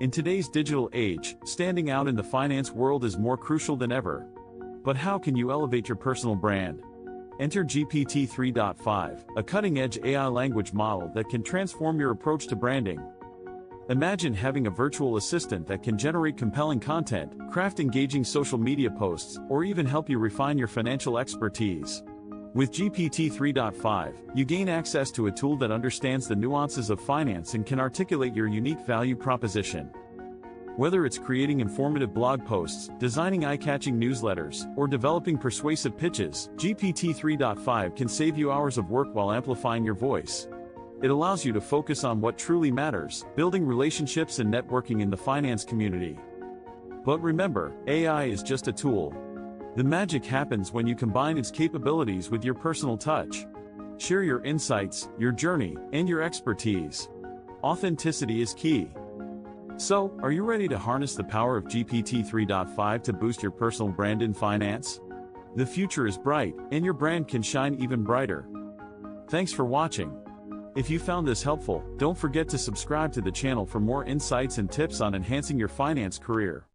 In today's digital age, standing out in the finance world is more crucial than ever. But how can you elevate your personal brand? Enter GPT-3.5, a cutting-edge AI language model that can transform your approach to branding. Imagine having a virtual assistant that can generate compelling content, craft engaging social media posts, or even help you refine your financial expertise. With GPT-3.5, you gain access to a tool that understands the nuances of finance and can articulate your unique value proposition. Whether it's creating informative blog posts, designing eye-catching newsletters, or developing persuasive pitches, GPT-3.5 can save you hours of work while amplifying your voice. It allows you to focus on what truly matters, building relationships and networking in the finance community. But remember, AI is just a tool. The magic happens when you combine its capabilities with your personal touch. Share your insights, your journey, and your expertise. Authenticity is key. So, are you ready to harness the power of GPT-3.5 to boost your personal brand in finance? The future is bright, and your brand can shine even brighter. Thanks for watching. If you found this helpful, don't forget to subscribe to the channel for more insights and tips on enhancing your finance career.